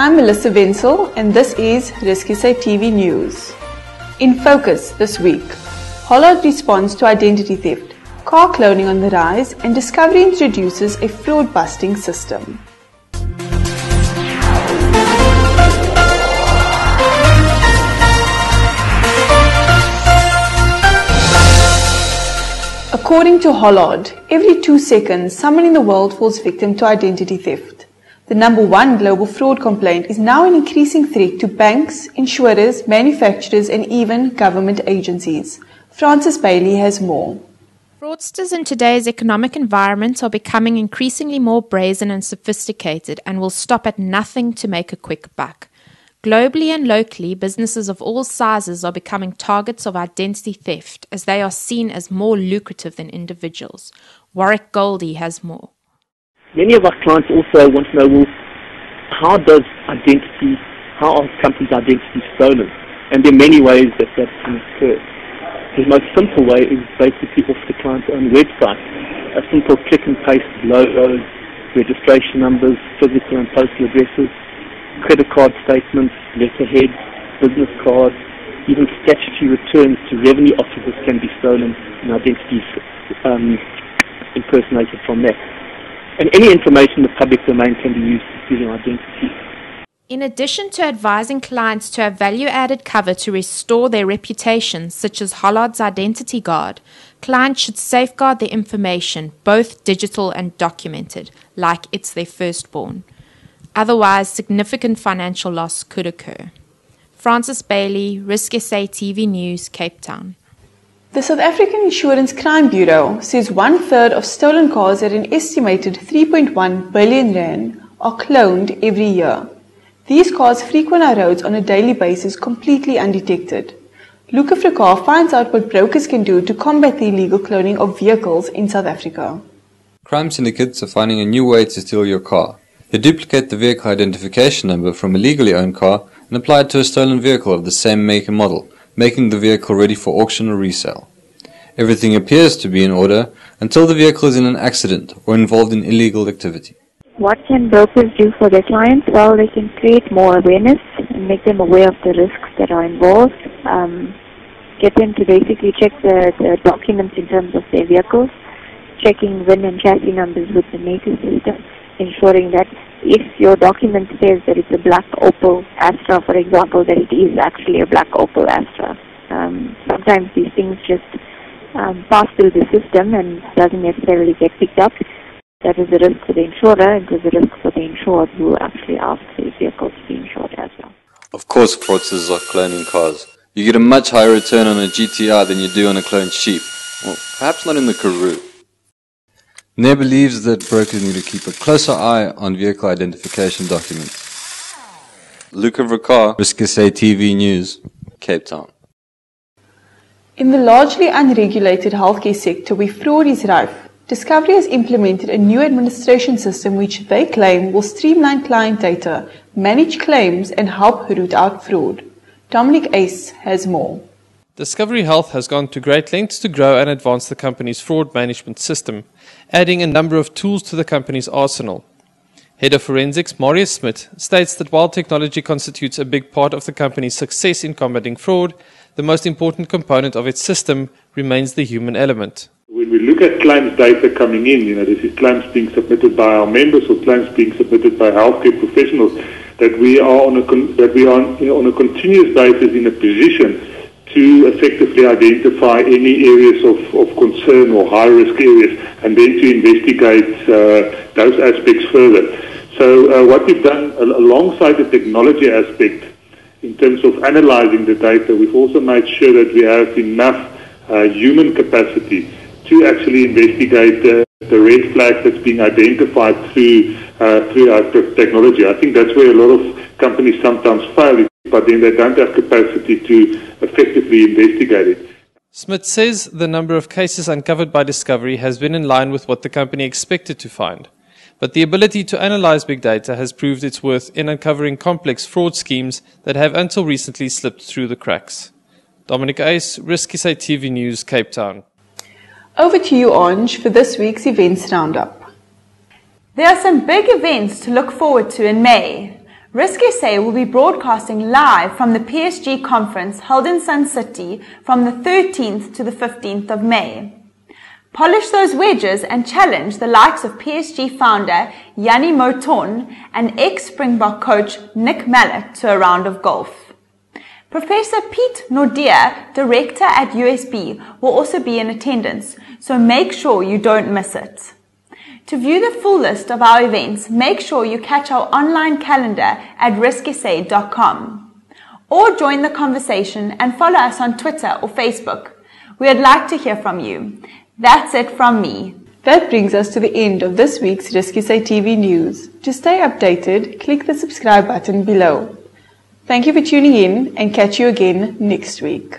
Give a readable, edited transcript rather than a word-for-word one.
I'm Melissa Wenzel and this is RISKSA TV News. In focus this week, Hollard responds to identity theft, car cloning on the rise, and Discovery introduces a fraud-busting system. According to Hollard, every 2 seconds, someone in the world falls victim to identity theft. The #1 global fraud complaint is now an increasing threat to banks, insurers, manufacturers, and even government agencies. Francis Bailey has more. Fraudsters in today's economic environment are becoming increasingly more brazen and sophisticated and will stop at nothing to make a quick buck. Globally and locally, businesses of all sizes are becoming targets of identity theft as they are seen as more lucrative than individuals. Warwick Goldie has more. Many of our clients also want to know, well, how are companies' identities stolen? And there are many ways that can occur. The most simple way is basically off the client's own website. A simple click and paste of logos, registration numbers, physical and postal addresses, credit card statements, letterheads, business cards, even statutory returns to revenue officers can be stolen and identities impersonated from that. And any information in the public domain can be used to steal identity. In addition to advising clients to have value-added cover to restore their reputations, such as Hollard's Identity Guard, clients should safeguard their information, both digital and documented, like it's their firstborn. Otherwise, significant financial loss could occur. Francis Bailey, RISKSA TV News, Cape Town. The South African Insurance Crime Bureau says 1/3 of stolen cars at an estimated 3.1 billion rand are cloned every year. These cars frequent our roads on a daily basis completely undetected. Luca Friccar finds out what brokers can do to combat the illegal cloning of vehicles in South Africa. Crime syndicates are finding a new way to steal your car. They duplicate the vehicle identification number from a legally owned car and apply it to a stolen vehicle of the same make and model, making the vehicle ready for auction or resale. Everything appears to be in order until the vehicle is in an accident or involved in illegal activity. What can brokers do for their clients? Well, they can create more awareness and make them aware of the risks that are involved. Get them to basically check the documents in terms of their vehicles, checking VIN and chassis numbers with the maker system, ensuring that if your document says that it's a black Opel Astra, for example, that it is actually a black Opel Astra. Sometimes these things just pass through the system and doesn't necessarily get picked up. That is a risk for the insurer, and it was a risk for the insured who actually asked for his vehicle to be insured as well. Of course, fraudsters are cloning cars. You get a much higher return on a GTR than you do on a cloned sheep. Well, perhaps not in the Karoo. Nair believes that brokers need to keep a closer eye on vehicle identification documents. Luca Friccar, RISKSA TV News, Cape Town. In the largely unregulated healthcare sector where fraud is rife, Discovery has implemented a new administration system which they claim will streamline client data, manage claims, and help root out fraud. Dominic Ace has more. Discovery Health has gone to great lengths to grow and advance the company's fraud management system, adding a number of tools to the company's arsenal. Head of Forensics Marius Smith states that while technology constitutes a big part of the company's success in combating fraud, the most important component of its system remains the human element. When we look at claims data coming in, this is claims being submitted by our members or claims being submitted by healthcare professionals, that we are on a continuous basis in a position to effectively identify any areas of concern or high-risk areas and then to investigate those aspects further. So what we've done alongside the technology aspect in terms of analyzing the data, we've also made sure that we have enough human capacity to actually investigate the red flag that's being identified through our technology. I think that's where a lot of companies sometimes fail, but then they don't have capacity to effectively investigate it. Smith says the number of cases uncovered by Discovery has been in line with what the company expected to find, but the ability to analyze big data has proved its worth in uncovering complex fraud schemes that have until recently slipped through the cracks. Dominic Ace, RISKSA TV News, Cape Town. Over to you, Ange, for this week's events roundup. There are some big events to look forward to in May. RISKSA will be broadcasting live from the PSG conference held in Sun City from the 13th to the 15th of May. Polish those wedges and challenge the likes of PSG founder Yanni Moton and ex-Springbok coach Nick Mallet to a round of golf. Professor Pete Nordia, director at USB, will also be in attendance, so make sure you don't miss it. To view the full list of our events, make sure you catch our online calendar at risksa.com. Or join the conversation and follow us on Twitter or Facebook. We'd like to hear from you. That's it from me. That brings us to the end of this week's RISKSA TV news. To stay updated, click the subscribe button below. Thank you for tuning in and catch you again next week.